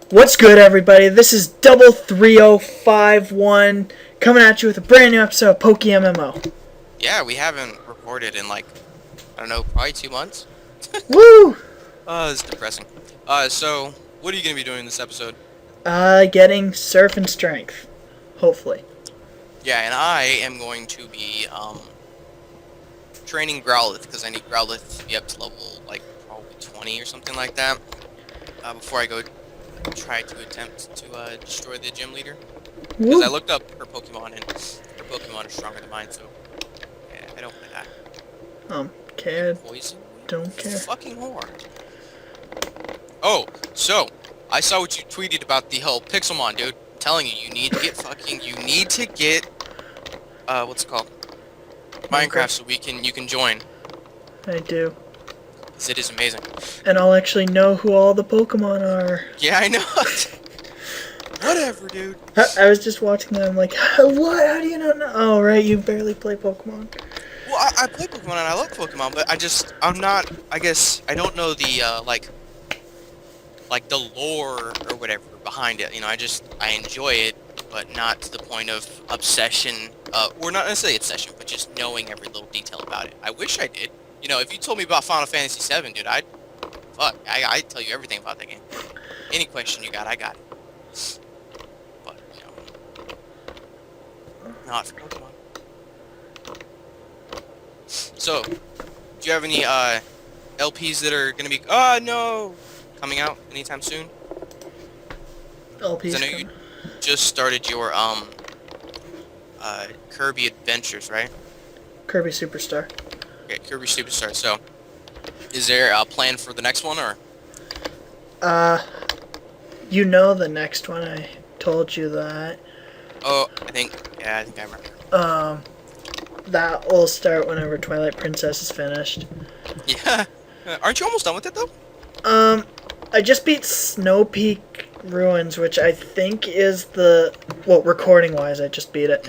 What's good, everybody? This is Double 3051 coming at you with a brand new episode of Pokemmo. Yeah, we haven't recorded in like, I don't know, probably 2 months. Woo! It's depressing. So, what are you going to be doing in this episode? Getting Surf and Strength. Hopefully. Yeah, and I am going to be, training Growlithe, because I need Growlithe to be up to level, like, probably 20 or something like that, before I go try to attempt to, destroy the gym leader. Because I looked up her Pokemon, and her Pokemon are stronger than mine, so, yeah, I don't want to die. Kid. Poison? Don't care. Fucking whore. Oh, so, I saw what you tweeted about the whole Pixelmon, dude. I'm telling you, you need to get, what's it called? Minecraft, so you can join. I do. Because it is amazing. And I'll actually know who all the Pokemon are. Yeah, I know. Whatever, dude. I was just watching them, I'm like, what? How do you not know? Oh, right, you barely play Pokemon. Well, I play Pokemon and I love Pokemon, but I'm not, I guess, I don't know the, like the lore or whatever behind it. You know, I enjoy it, but not to the point of obsession, or not necessarily obsession, but just knowing every little detail about it. I wish I did. You know, if you told me about Final Fantasy VII, dude, I'd tell you everything about that game. Any question you got, I got it. But, you know, not for Pokemon. So, do you have any, LPs that are gonna be, coming out anytime soon? LP's I know you just started your, Kirby Adventures, right? Kirby Superstar. Okay, Kirby Superstar. So, is there a plan for the next one, or? You know the next one, I told you that. Oh, I think I remember. That will start whenever Twilight Princess is finished. Yeah. Aren't you almost done with it, though? I just beat Snow Peak Ruins, which I think is recording-wise, I just beat it.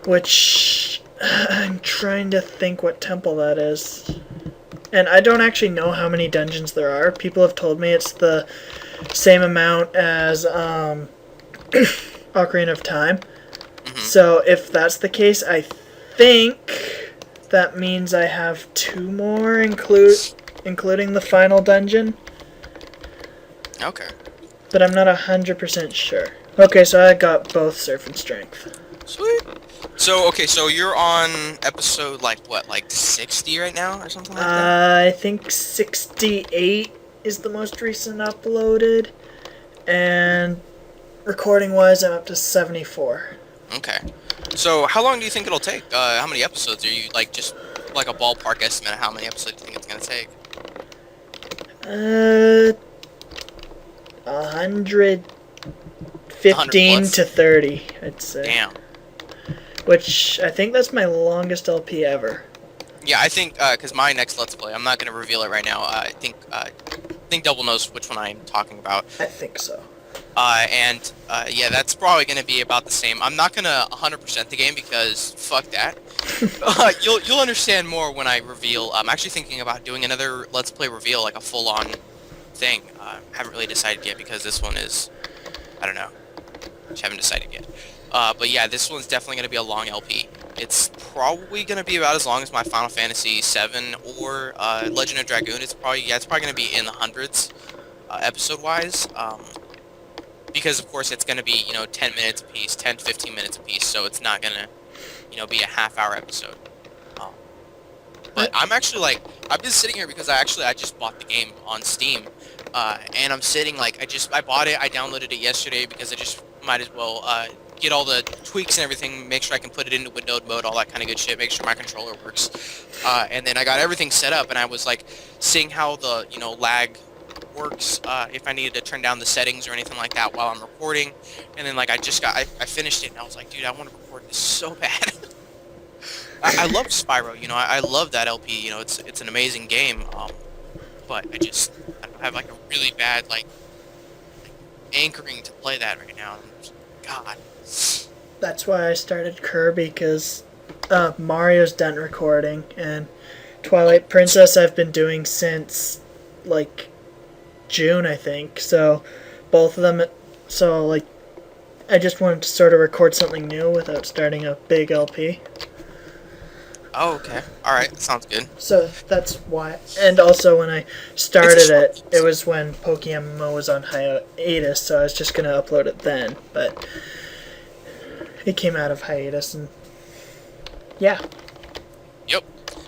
Which, I'm trying to think what temple that is. And I don't actually know how many dungeons there are. People have told me it's the same amount as, Ocarina of Time. Mm-hmm. So, if that's the case, I think that means I have 2 more, including the final dungeon. Okay. But I'm not 100% sure. Okay, so I got both Surf and Strength. Sweet. So, okay, so you're on episode, like 60 right now, or something like that? I think 68 is the most recent uploaded. And recording-wise, I'm up to 74. Okay. So, how long do you think it'll take? How many episodes are you, just like a ballpark estimate of how many episodes do you think it's gonna take? 115 to 30, I'd say. Damn. Which, I think that's my longest LP ever. Yeah, I think, because my next Let's Play, I'm not gonna reveal it right now, I think Double knows which one I'm talking about. I think so. Yeah, that's probably gonna be about the same. I'm not gonna 100% the game because fuck that. You'll understand more when I reveal. I'm actually thinking about doing another Let's Play reveal, like a full-on thing. Haven't really decided yet because this one is, I don't know. Just haven't decided yet. But yeah, this one's definitely gonna be a long LP. It's probably gonna be about as long as my Final Fantasy VII or Legend of Dragoon. It's probably gonna be in the hundreds, episode-wise. Because of course it's going to be, 10 minutes a piece, 10 to 15 minutes a piece, so it's not going to, be a half-hour episode. But I'm actually, I've been sitting here because I just bought the game on Steam, and I'm sitting, I bought it, I downloaded it yesterday because I just might as well, get all the tweaks and everything, make sure I can put it into windowed mode, all that kind of good shit, make sure my controller works. And then I got everything set up, and I was, seeing how the, lag works, if I needed to turn down the settings or anything like that while I'm recording, and then I finished it and I was like, dude, I want to record this so bad. I love Spyro, I love that LP, it's an amazing game, but I don't have a really bad anchoring to play that right now. God. That's why I started Kirby, because Mario's done recording, and Twilight Princess I've been doing since June, I think. So both of them So, like, I just wanted to sort of record something new without starting a big LP. Oh, okay. All right. Sounds good. So that's why. And also, when I started it, it was when Pokemmo was on hiatus, so I was just going to upload it then. But it came out of hiatus, and yeah. Yep.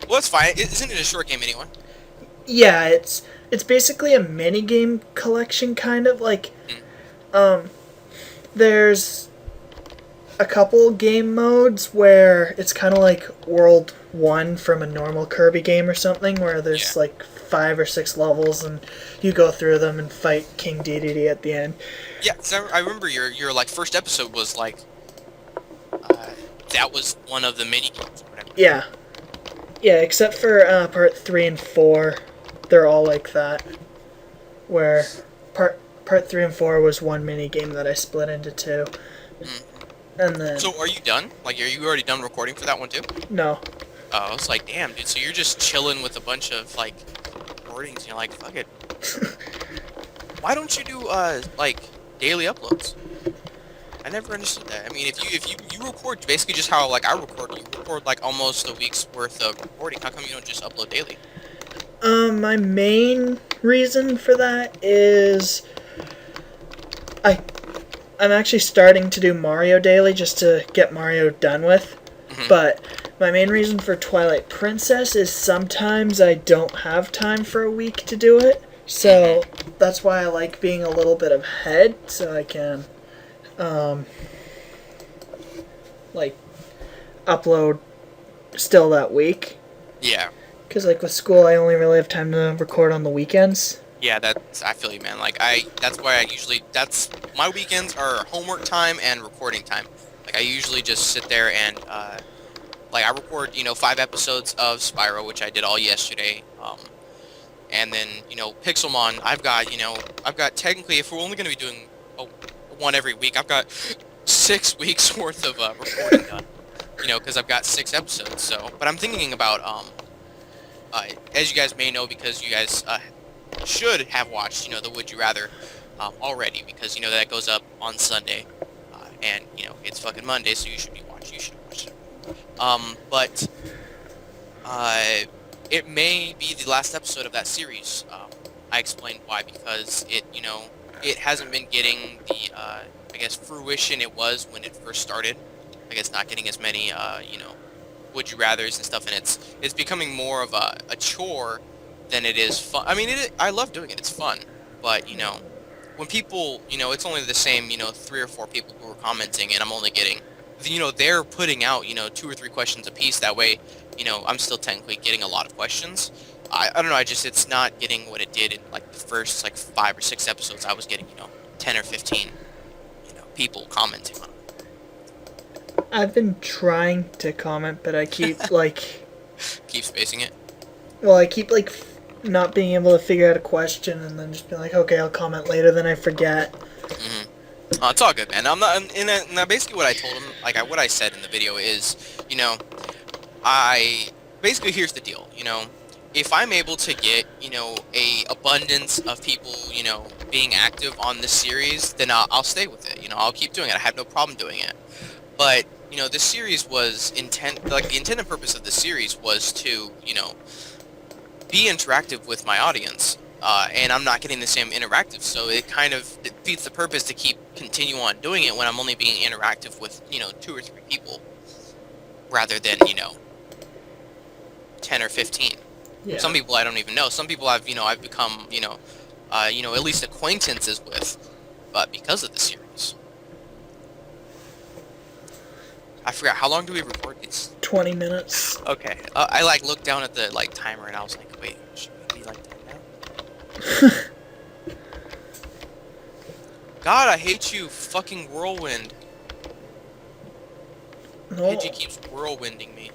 Well, that's fine. Isn't it a short game anyway? Yeah, it's basically a mini game collection, kind of like. There's a couple game modes where it's kind of like World 1 from a normal Kirby game or something, where there's like 5 or 6 levels and you go through them and fight King Dedede at the end. Yeah, 'cause I remember your like first episode was like that was one of the mini games or whatever. Yeah. Yeah, except for part 3 and 4, they're all like that. Where part 3 and 4 was one mini game that I split into 2. And then So are you done? Like, are you already done recording for that one too? no. Oh, it's like, damn, dude. So you're just chilling with a bunch of like recordings, and you're like, fuck it. Why don't you do like daily uploads? I never understood that. I mean, if you record basically just how like I record, you record like almost a week's worth of recording. How come you don't just upload daily? My main reason for that is I'm actually starting to do Mario daily just to get Mario done with. But my main reason for Twilight Princess is sometimes I don't have time for a week to do it. So that's why I like being a little bit ahead, so I can like upload still that week. Yeah. Because like with school, I only really have time to record on the weekends. Yeah, I feel you, man. Like that's why that's my weekends are homework time and recording time. Like I usually just sit there and like I record, 5 episodes of Spyro, which I did all yesterday. And then, Pixelmon, I've got technically, if we're only going to be doing one every week, I've got 6 weeks worth of recording done. Because I've got 6 episodes. So, but I'm thinking about as you guys may know, because you guys should have watched, the Would You Rather already, because that goes up on Sunday, and it's fucking Monday, so you should watch it. But it may be the last episode of that series. I explained why, because it hasn't been getting the I guess fruition it was when it first started. I guess not getting as many Would You Rathers and stuff, and it's becoming more of a chore than it is fun. I mean, I love doing it. It's fun, but when people, it's only the same, 3 or 4 people who are commenting, and I'm only getting, they're putting out, 2 or 3 questions a piece. That way, I'm still technically getting a lot of questions. I don't know. It's not getting what it did in like the first like 5 or 6 episodes. I was getting 10 or 15 people commenting on it. I've been trying to comment, but I keep like Keep spacing it. well, I keep like not being able to figure out a question, and then just being like, okay, I'll comment later. Then I forget. It's all good, man. I'm not. And basically, what I told him, like what I said in the video is, I basically here's the deal. If I'm able to get a abundance of people being active on this series, then I'll stay with it. I'll keep doing it. I have no problem doing it. But this series was the intended purpose of the series was to be interactive with my audience. And I'm not getting the same interactive, so it kind of defeats the purpose to continue on doing it when I'm only being interactive with 2 or 3 people, rather than 10 or 15. Yeah. Some people I don't even know. Some people I've become at least acquaintances with, but because of the series. I forgot, how long do we record these? 20 minutes. Okay. I looked down at the timer and I was like, wait, should we be 10 now? God, I hate you, fucking whirlwind. No. Pidgey keeps whirlwinding me.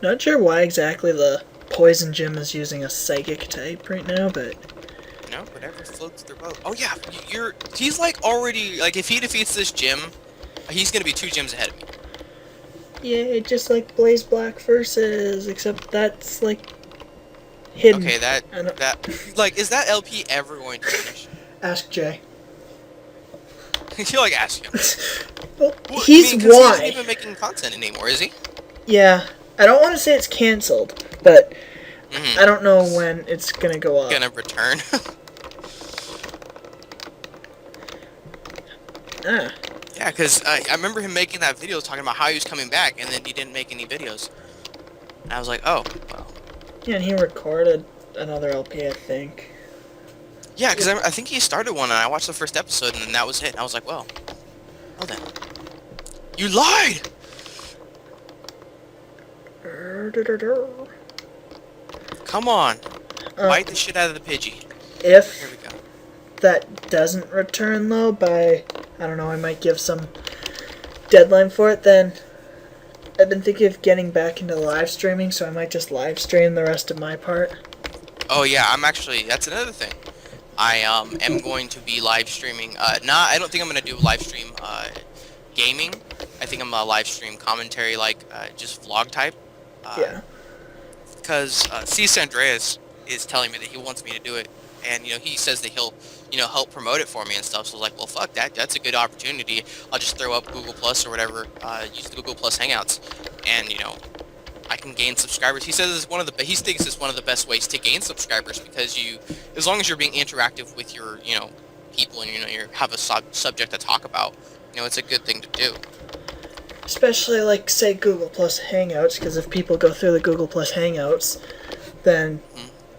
Not sure why exactly the Poison Gym is using a psychic type right now, but Whatever floats their boat. Oh yeah, he's already if he defeats this gym, he's gonna be 2 gyms ahead of me. yeah, just like Blaze Black versus, except that's hidden. Okay, is that LP ever going to finish? Ask Jay. You like ask him. Well, Well, I he's mean, because he isn't why. even making content anymore, is he? Yeah, I don't want to say it's canceled, but I Mm-hmm. don't know when it's gonna go up. Gonna return. Ah. Yeah, because I remember him making that video talking about how he was coming back, and then he didn't make any videos. And I was like, oh, well. Yeah, and he recorded another LP, I think. Yeah, because I think he started one, and I watched the first episode, and then that was it. And I was like, well then. You lied! Come on. Bite the shit out of the Pidgey. Here we If go. that doesn't return, though, by, I don't know, I might give some deadline for it, then I've been thinking of getting back into live streaming, so I might just live stream the rest of my part. Oh, yeah, I'm actually... That's another thing. I am going to be live streaming. I don't think I'm going to do a live stream gaming. I think I'm going to live stream commentary, like, just vlog type. Yeah. Because C. Andreas is telling me that he wants me to do it, and he says that he'll help promote it for me and stuff. So I was like, well, fuck that. That's a good opportunity. I'll just throw up Google Plus or whatever, use the Google Plus Hangouts, and I can gain subscribers. He says it's he thinks it's one of the best ways to gain subscribers because as long as you're being interactive with your people and you have a subject to talk about, it's a good thing to do. Especially, like, say, Google Plus Hangouts, because if people go through the Google Plus Hangouts, then,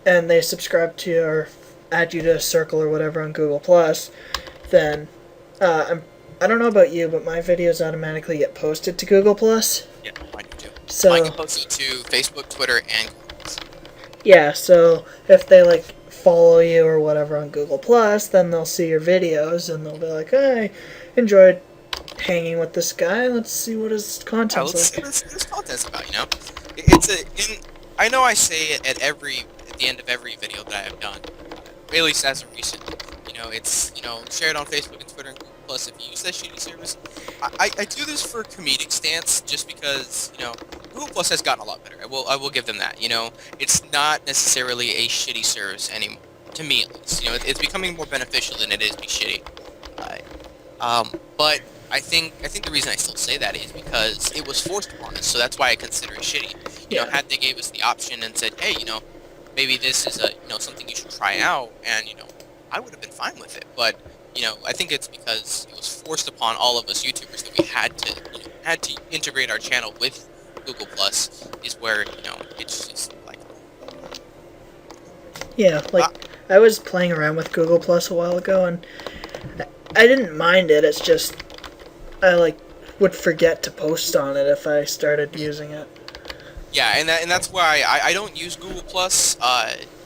and they subscribe to or add you to a circle or whatever on Google Plus, then, I don't know about you, but my videos automatically get posted to Google Plus. Yeah, mine do too. So, mine get posted to Facebook, Twitter, and yeah, so if they, like, follow you or whatever on Google Plus, then they'll see your videos and they'll be like, hey, I enjoyed hanging with this guy. Let's see what his content's let's see like. what his content's about. I know I say it at the end of every video that I have done, at least as of recent. It's share it on Facebook and Twitter and Google Plus if you use that shitty service. I do this for a comedic stance just because Google Plus has gotten a lot better. I will give them that. It's not necessarily a shitty service anymore, to me at least. It's becoming more beneficial than it is be shitty. But I think the reason I still say that is because it was forced upon us, so that's why I consider it shitty. Had they gave us the option and said, hey, maybe this is something you should try out, and I would have been fine with it. But I think it's because it was forced upon all of us YouTubers that we had to integrate our channel with Google Plus. Is where it's just like I was playing around with Google Plus a while ago, and I didn't mind it. It's just I would forget to post on it if I started using it. Yeah, and that's why I don't use Google Plus.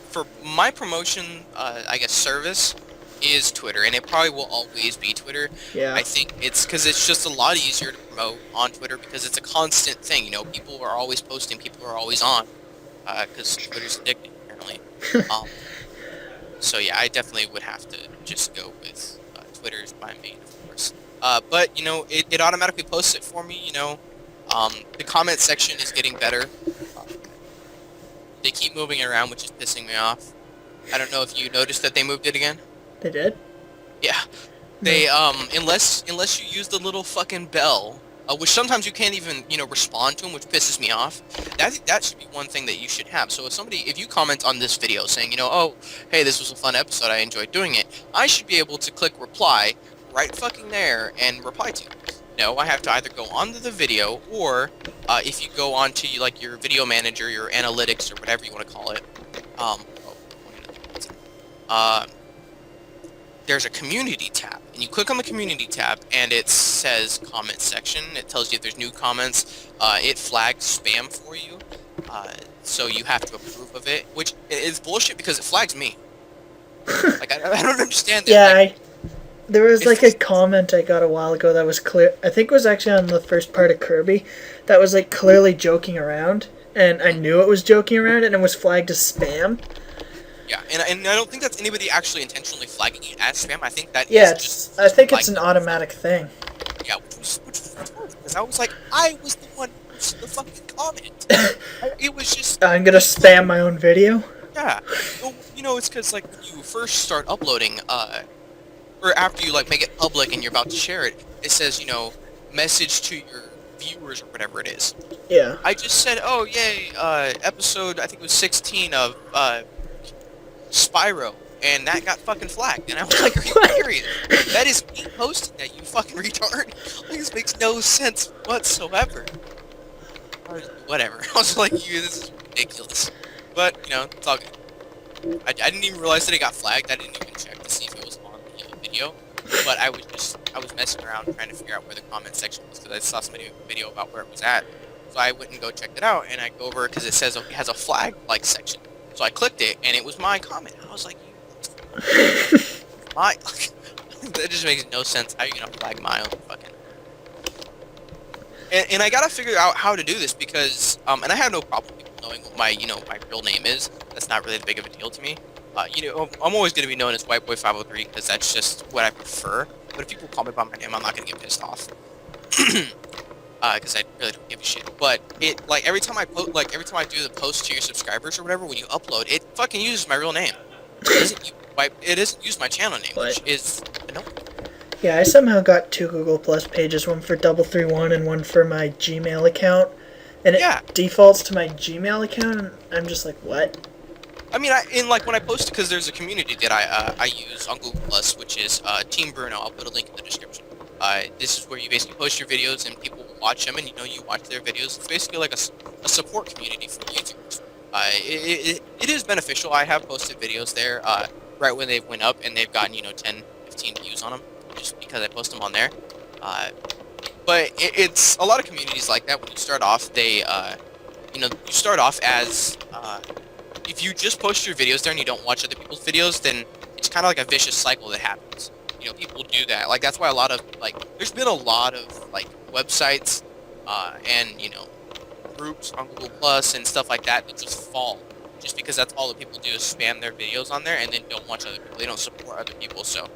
For my promotion, I guess service is Twitter, and it probably will always be Twitter. Yeah. I think it's because it's just a lot easier to promote on Twitter because it's a constant thing. People are always posting, people are always on, because Twitter's addicting apparently. So yeah, I definitely would have to just go with Twitter as my main, of course. But it automatically posts it for me. The comment section is getting better. They keep moving it around, which is pissing me off. I don't know if you noticed that they moved it again. They did? Yeah. They unless you use the little fucking bell, which sometimes you can't even respond to them, which pisses me off. That should be one thing that you should have. So if you comment on this video saying oh, hey, this was a fun episode, I enjoyed doing it, I should be able to click reply right fucking there and reply to you. No, I have to either go onto the video, or if you go onto your video manager, your analytics, or whatever you want to call it, there's a community tab, and you click on the community tab, and it says comment section. It tells you if there's new comments. It flags spam for you, so you have to approve of it, which is bullshit because it flags me. I don't understand that. Yeah, there was a comment I got a while ago that was clear. I think it was actually on the first part of Kirby, that was clearly joking around, and I knew it was joking around, and it was flagged as spam. Yeah, and I don't think that's anybody actually intentionally flagging it as spam. I think that I think it's an automatic thing. Yeah, which was retarded, because I was like, I was the one who posted the fucking comment. It was just... I'm gonna spam my own video? Yeah. Well, it's because, when you first start uploading, or after you like make it public and you're about to share it, it says, message to your viewers or whatever it is. Yeah. I just said, oh yay, episode I think it was 16 of Spyro, and that got fucking flagged. And I was like, are you What? serious? That is me posting that, you fucking retard. Like, this makes no sense whatsoever. Whatever. I was like, this is ridiculous. But, it's all good. I didn't even realize that it got flagged. I didn't even check to see if it was on the video. But I was messing around trying to figure out where the comment section was because I saw some video about where it was at. So I went and go check it out, and I go over because it says it has a flag like section. So I clicked it, and it was my comment. I was like, that just makes no sense. How are you gonna flag my own fucking? And I gotta figure out how to do this because and I have no problem with people knowing what my real name is. That's not really that big of a deal to me. I'm always gonna be known as White Boy 503 because that's just what I prefer. But if people call me by my name, I'm not gonna get pissed off. Because I really don't give a shit. But every time I do the post to your subscribers or whatever, when you upload, it fucking uses my real name. It doesn't use my channel name, What? which is annoying. Yeah, I somehow got 2 Google Plus pages, one for 331 and one for my Gmail account. And it defaults to my Gmail account, and I'm just like, what? I mean, when I post, because there's a community that I use on Google Plus, which is Team Bruno. I'll put a link in the description. This is where you basically post your videos and people will watch them, and you watch their videos. It's basically like a support community for YouTubers. It is beneficial. I have posted videos there right when they went up, and they've gotten 10, 15 views on them just because I post them on there. But it's a lot of communities like that. When you start off, you start off as if you just post your videos there and you don't watch other people's videos, then it's kind of like a vicious cycle that happens. People do that. Like, that's why a lot of, there's been a lot of, websites, and, groups on Google Plus and stuff like that just fall. Just because that's all that people do is spam their videos on there and then don't watch other people. They don't support other people, so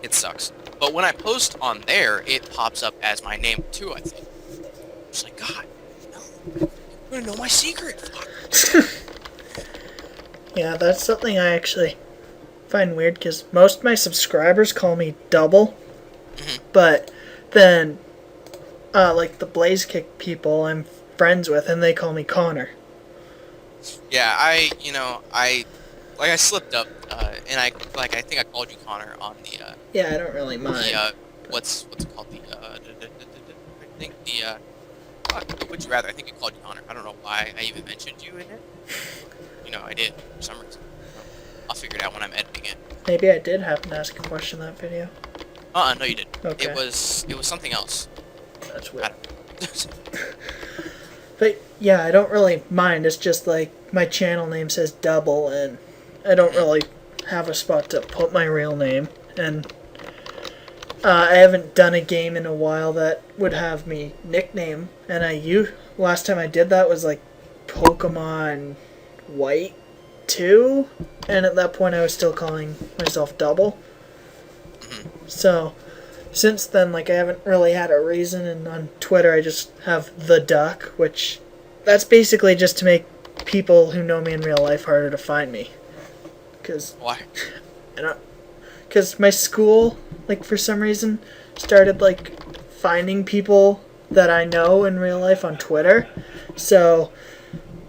it sucks. But when I post on there, it pops up as my name, too, I think. It's like, God, no. You're gonna know my secret. Fuck. Yeah, that's something I actually find weird because most of my subscribers call me Double, but then the Blaze Kick people I'm friends with, and they call me Connor. Yeah, I slipped up, and I think I called you Connor on the Yeah, I don't really mind. what's it called, I think what would you rather? I think I called you Connor. I don't know why I even mentioned you in it. I did for some reason. I'll figure it out when I'm editing it. Maybe I did happen to ask a question in that video. No, you didn't. Okay. It was something else. That's weird. I don't know. But yeah, I don't really mind. It's just my channel name says Double, and I don't really have a spot to put my real name. And I haven't done a game in a while that would have me nickname. And last time I did that was Pokemon White 2, and at that point I was still calling myself Double. So since then, I haven't really had a reason, and on Twitter I just have The Duck, which that's basically just to make people who know me in real life harder to find me. Why? Because my school, for some reason, started finding people that I know in real life on Twitter. So,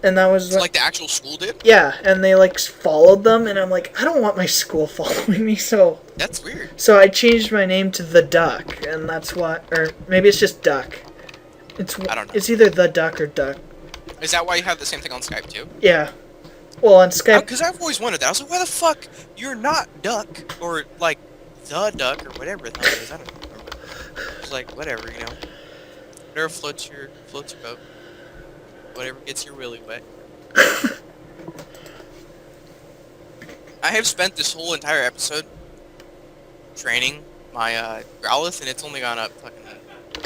and that was the actual school did? Yeah, and they followed them, and I'm like, I don't want my school following me, so That's weird. so I changed my name to The Duck, and that's what, or maybe it's just Duck. I don't know. It's either The Duck or Duck. Is that why you have the same thing on Skype too? Yeah. Well, on Skype, Because I've always wondered that. I was like, why the fuck you're not Duck or The Duck or whatever the hell it is. I don't remember. It's whatever, whatever floats your boat. Whatever gets your willy wet. I have spent this whole entire episode training my Growlithe, and it's only gone up fucking.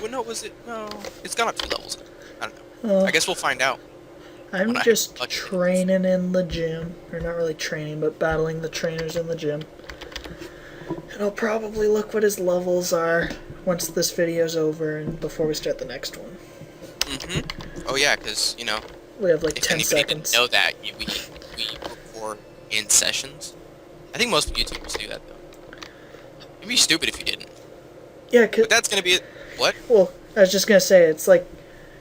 Well, no, was it? No, it's gone up 2 levels. I don't know. I guess we'll find out. I'm just training in the gym. Or not really training, but battling the trainers in the gym. And I'll probably look what his levels are once this video's over and before we start the next one. Oh yeah, because, We have if 10 anybody seconds. didn't know that, we record in sessions. I think most YouTubers do that, though. It'd be stupid if you didn't. Yeah, But that's gonna be it. What? well, I was just gonna say it's like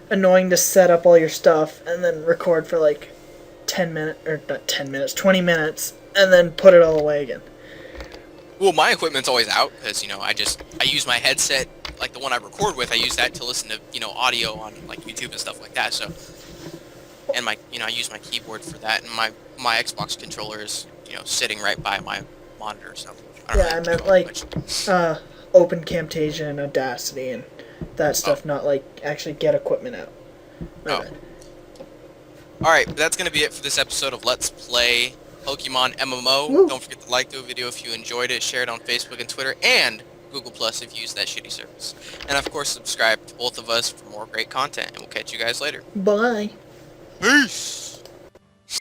annoying to set up all your stuff and then record for like 10 minutes or not 10 minutes, 20 minutes, and then put it all away again. Well, my equipment's always out because I use my headset, like the one I record with. I use that to listen to audio on like YouTube and stuff like that. So, and my I use my keyboard for that, and my Xbox controller is sitting right by my monitor. So I don't Yeah, I really meant do like much. open Camtasia and Audacity and that stuff, not like actually get equipment out. Oh. Alright, but that's going to be it for this episode of Let's Play Pokemon MMO. Woo. Don't forget to like the video if you enjoyed it, share it on Facebook and Twitter, and Google Plus if you use that shitty service. And of course, subscribe to both of us for more great content, and we'll catch you guys later. Bye. Peace!